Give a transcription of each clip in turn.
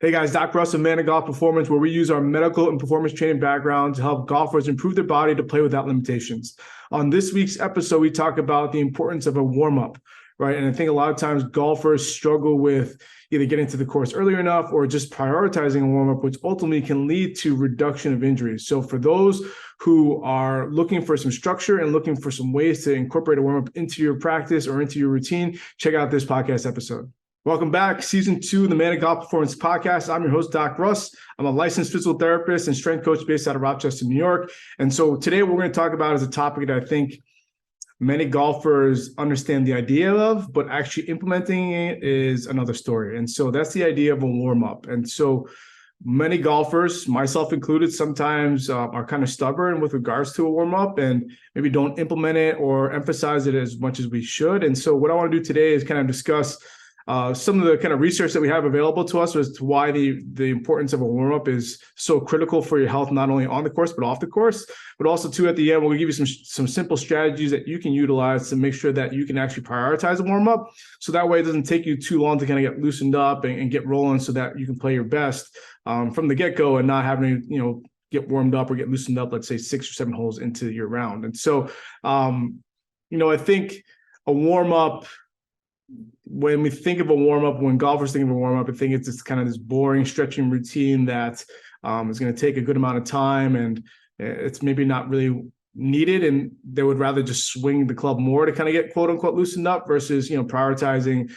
Hey guys, Doc Russ of Man of Golf Performance, where we use our medical and performance training background to help golfers improve their body to play without limitations. On this week's episode, we talk about the importance of a warm-up, right? And I think a lot of times golfers struggle with either getting to the course early enough or just prioritizing a warm-up, which ultimately can lead to reduction of injuries. So for those who are looking for some structure and looking for some ways to incorporate a warm-up into your practice or into your routine, check out this podcast episode. Welcome back, Season 2 of the Man of Golf Performance Podcast. I'm your host, Doc Russ. I'm a licensed physical therapist and strength coach based out of Rochester, New York. And so today what we're going to talk about is a topic that I think many golfers understand the idea of, but actually implementing it is another story. And so that's the idea of a warm-up. And so many golfers, myself included, sometimes are kind of stubborn with regards to a warm-up and maybe don't implement it or emphasize it as much as we should. And so what I want to do today is kind of discuss some of the kind of research that we have available to us as to why the importance of a warm-up is so critical for your health, not only on the course, but off the course. But also, too, at the end, we'll give you some simple strategies that you can utilize to make sure that you can actually prioritize a warm-up. So that way it doesn't take you too long to kind of get loosened up and get rolling so that you can play your best from the get-go and not having to, get warmed up or get loosened up, let's say 6 or 7 holes into your round. And so, I think a warm-up, when we think of a warm-up, when golfers think of a warm-up, I think it's just kind of this boring stretching routine that is going to take a good amount of time and it's maybe not really needed. And they would rather just swing the club more to kind of get quote unquote loosened up versus, prioritizing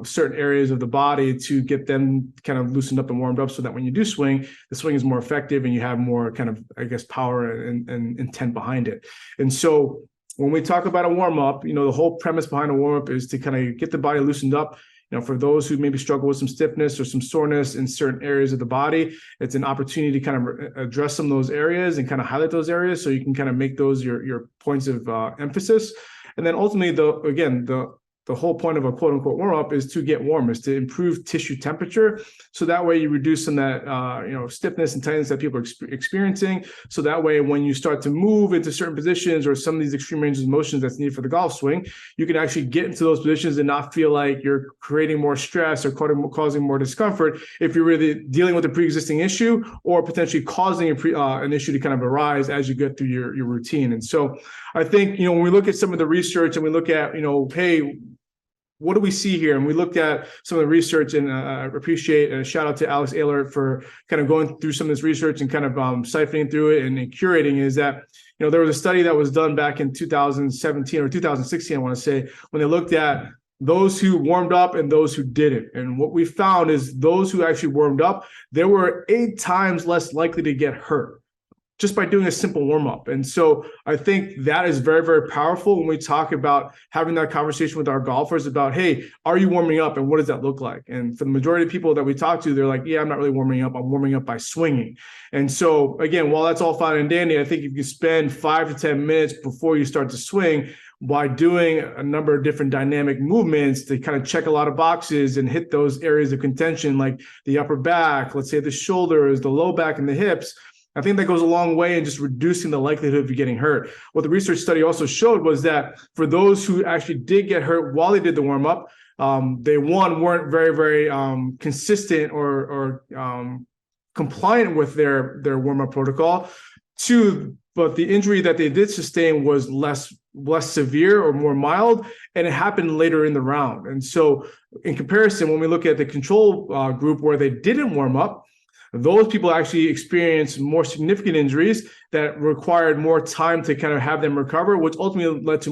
certain areas of the body to get them kind of loosened up and warmed up so that when you do swing, the swing is more effective and you have more kind of, power and intent behind it. And so when we talk about a warm-up, the whole premise behind a warm-up is to kind of get the body loosened up. For those who maybe struggle with some stiffness or some soreness in certain areas of the body, it's an opportunity to kind of address some of those areas and kind of highlight those areas so you can kind of make those your points of emphasis. And then ultimately, the whole point of a quote unquote warm-up is to get warm, is to improve tissue temperature. So that way you reduce some of that, stiffness and tightness that people are experiencing. So that way, when you start to move into certain positions or some of these extreme ranges of motions that's needed for the golf swing, you can actually get into those positions and not feel like you're creating more stress or causing more discomfort if you're really dealing with a pre-existing issue or potentially causing an issue to kind of arise as you get through your routine. And so I think, when we look at some of the research and we look at, hey, what do we see here? And we looked at some of the research, and I appreciate a shout out to Alex Ehlert for kind of going through some of this research and kind of siphoning through it and curating. Is that, there was a study that was done back in 2017 or 2016, I want to say, when they looked at those who warmed up and those who didn't. And what we found is those who actually warmed up, they were 8 times less likely to get hurt just by doing a simple warm-up. And so I think that is very, very powerful when we talk about having that conversation with our golfers about, hey, are you warming up and what does that look like? And for the majority of people that we talk to, they're like, yeah, I'm not really warming up. I'm warming up by swinging. And so again, while that's all fine and dandy, I think if you spend 5 to 10 minutes before you start to swing by doing a number of different dynamic movements to kind of check a lot of boxes and hit those areas of contention, like the upper back, let's say the shoulders, the low back and the hips, I think that goes a long way in just reducing the likelihood of you getting hurt. What the research study also showed was that for those who actually did get hurt while they did the warm-up, they weren't very, very consistent or compliant with their warm-up protocol. 2, but the injury that they did sustain was less severe or more mild, and it happened later in the round. And so in comparison, when we look at the control group where they didn't warm up, those people actually experienced more significant injuries that required more time to kind of have them recover, which ultimately led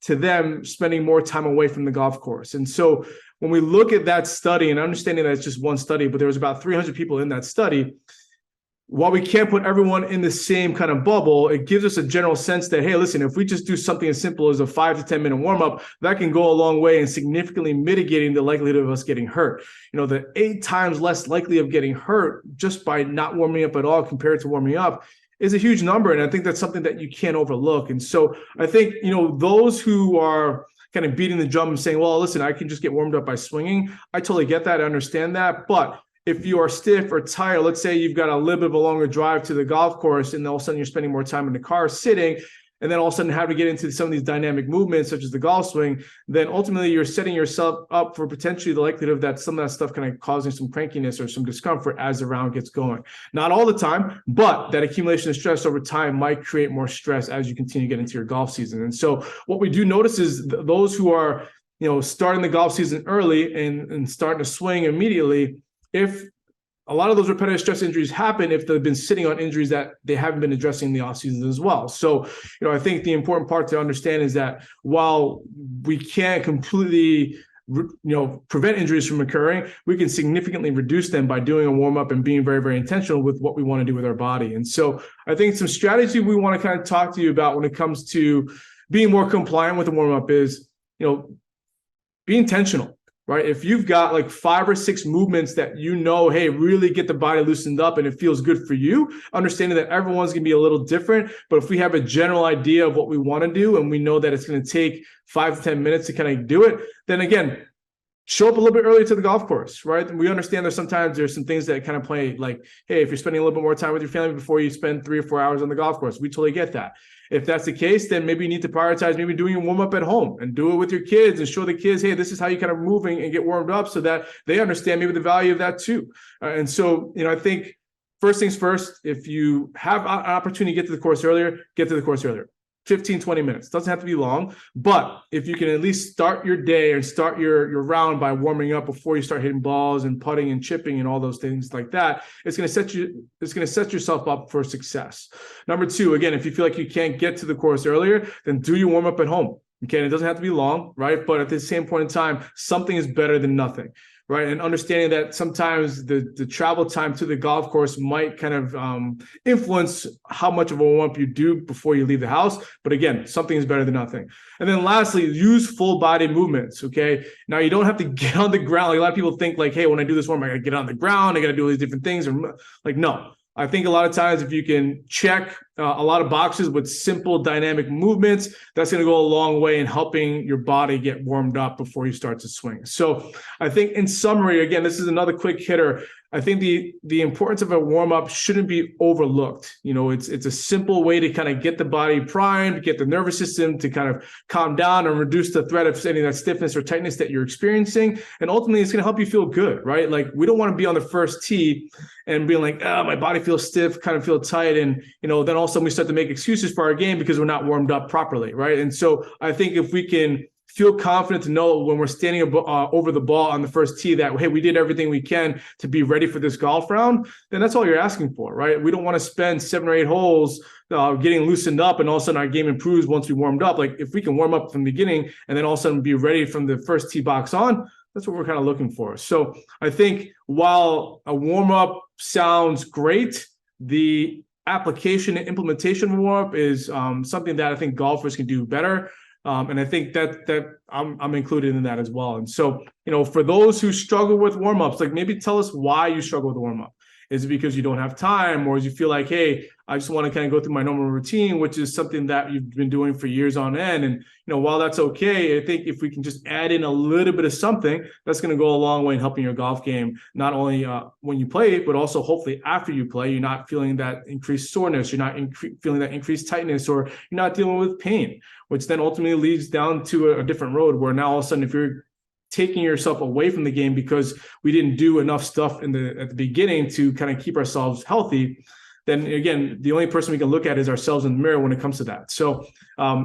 to them spending more time away from the golf course. And so when we look at that study, and understanding that it's just one study, but there was about 300 people in that study, while we can't put everyone in the same kind of bubble, it gives us a general sense that, hey, listen, if we just do something as simple as a 5 to 10 minute warm-up, that can go a long way in significantly mitigating the likelihood of us getting hurt. The 8 times less likely of getting hurt just by not warming up at all compared to warming up is a huge number. And I think that's something that you can't overlook. And so I think, those who are kind of beating the drum and saying, well, listen, I can just get warmed up by swinging, I totally get that. I understand that. But if you are stiff or tired, let's say you've got a little bit of a longer drive to the golf course and all of a sudden you're spending more time in the car sitting, and then all of a sudden have to get into some of these dynamic movements, such as the golf swing, then ultimately you're setting yourself up for potentially the likelihood of that some of that stuff kind of causing some crankiness or some discomfort as the round gets going. Not all the time, but that accumulation of stress over time might create more stress as you continue to get into your golf season. And so what we do notice is those who are, starting the golf season early and starting to swing immediately, if a lot of those repetitive stress injuries happen if they've been sitting on injuries that they haven't been addressing in the offseason as well. So, I think the important part to understand is that while we can't completely prevent injuries from occurring, we can significantly reduce them by doing a warm-up and being very, very intentional with what we want to do with our body. And so I think some strategy we want to kind of talk to you about when it comes to being more compliant with the warm-up is, be intentional, right? If you've got like 5 or 6 movements that hey, really get the body loosened up and it feels good for you, understanding that everyone's going to be a little different. But if we have a general idea of what we want to do and we know that it's going to take 5 to 10 minutes to kind of do it, then again, show up a little bit earlier to the golf course, right? We understand sometimes there's some things that kind of play like, hey, if you're spending a little bit more time with your family before you spend 3 or 4 hours on the golf course, we totally get that. If that's the case, then maybe you need to prioritize maybe doing a warm-up at home and do it with your kids and show the kids, hey, this is how you kind of moving and get warmed up so that they understand maybe the value of that too. And so, I think first things first, if you have an opportunity to get to the course earlier, get to the course earlier. 15, 20 minutes. Doesn't have to be long, but if you can at least start your day and start your round by warming up before you start hitting balls and putting and chipping and all those things like that, it's going to set yourself up for success. Number 2, again, if you feel like you can't get to the course earlier, then do your warm up at home. Okay. And it doesn't have to be long, right? But at the same point in time, something is better than nothing. Right. And understanding that sometimes the travel time to the golf course might kind of influence how much of a warm-up you do before you leave the house. But again, something is better than nothing. And then lastly, use full body movements. Okay. Now you don't have to get on the ground. Like a lot of people think like, hey, when I do this warm, I got to get on the ground. I got to do all these different things. Or like, no. I think a lot of times if you can check a lot of boxes with simple dynamic movements, that's going to go a long way in helping your body get warmed up before you start to swing. So I think in summary, again, this is another quick hitter. I think the importance of a warm-up shouldn't be overlooked. It's a simple way to kind of get the body primed, get the nervous system to kind of calm down and reduce the threat of any of that stiffness or tightness that you're experiencing. And ultimately, it's going to help you feel good, right? Like we don't want to be on the first tee and being like, my body feels stiff, kind of feel tight. And, then all of a sudden we start to make excuses for our game because we're not warmed up properly, right? And so I think if we can feel confident to know when we're standing over the ball on the first tee that, hey, we did everything we can to be ready for this golf round, then that's all you're asking for, right? We don't want to spend 7 or 8 holes getting loosened up and all of a sudden our game improves once we warmed up. Like if we can warm up from the beginning and then all of a sudden be ready from the first tee box on, that's what we're kind of looking for. So I think while a warm-up sounds great, the application and implementation of warm-up is something that I think golfers can do better. And I think that I'm included in that as well. And so, for those who struggle with warm-ups, like maybe tell us why you struggle with warm-up. Is it because you don't have time, or is you feel like, hey, I just want to kind of go through my normal routine, which is something that you've been doing for years on end. And, while that's okay, I think if we can just add in a little bit of something, that's going to go a long way in helping your golf game, not only when you play, but also hopefully after you play, you're not feeling that increased soreness, you're not feeling that increased tightness, or you're not dealing with pain, which then ultimately leads down to a different road where now all of a sudden, if you're taking yourself away from the game because we didn't do enough stuff at the beginning to kind of keep ourselves healthy, then again, the only person we can look at is ourselves in the mirror when it comes to that. So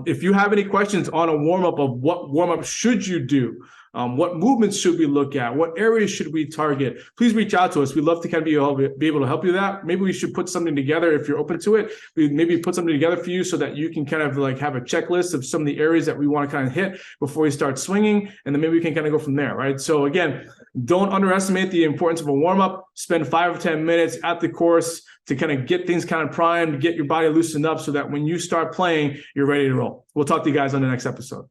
if you have any questions on a warm-up of what warm-up should you do, what movements should we look at, what areas should we target, please reach out to us. We'd love to kind of be able to help you with that. Maybe we should put something together if you're open to it. We maybe put something together for you so that you can kind of like have a checklist of some of the areas that we want to kind of hit before you start swinging. And then maybe we can kind of go from there, right? So again, don't underestimate the importance of a warm-up. Spend 5 or 10 minutes at the course to kind of get things kind of primed, get your body loosened up so that when you start playing, you're ready to roll. We'll talk to you guys on the next episode.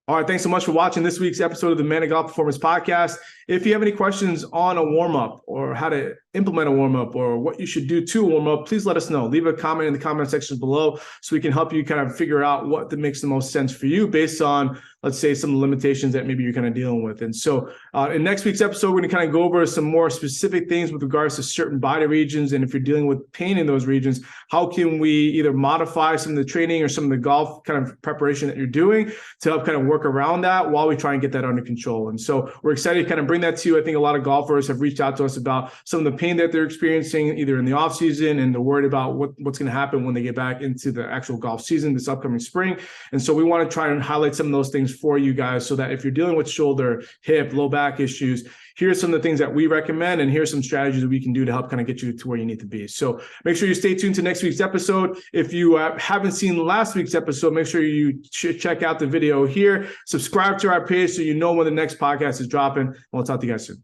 All right, thanks so much for watching this week's episode of the Man of Golf Performance Podcast. If you have any questions on a warm-up or how to implement a warm-up or what you should do to warm up, please let us know. Leave a comment in the comment section below so we can help you kind of figure out what makes the most sense for you based on let's say, some limitations that maybe you're kind of dealing with. And so in next week's episode, we're going to kind of go over some more specific things with regards to certain body regions. And if you're dealing with pain in those regions, how can we either modify some of the training or some of the golf kind of preparation that you're doing to help kind of work around that while we try and get that under control. And so we're excited to kind of bring that to you. I think a lot of golfers have reached out to us about some of the pain that they're experiencing either in the off season, and they're worried about what's going to happen when they get back into the actual golf season this upcoming spring. And so we want to try and highlight some of those things for you guys, so that if you're dealing with shoulder, hip, low back issues, here's some of the things that we recommend, and here's some strategies that we can do to help kind of get you to where you need to be. So make sure you stay tuned to next week's episode. If you haven't seen last week's episode, make sure you check out the video here, subscribe to our page so you know when the next podcast is dropping. And we'll talk to you guys soon.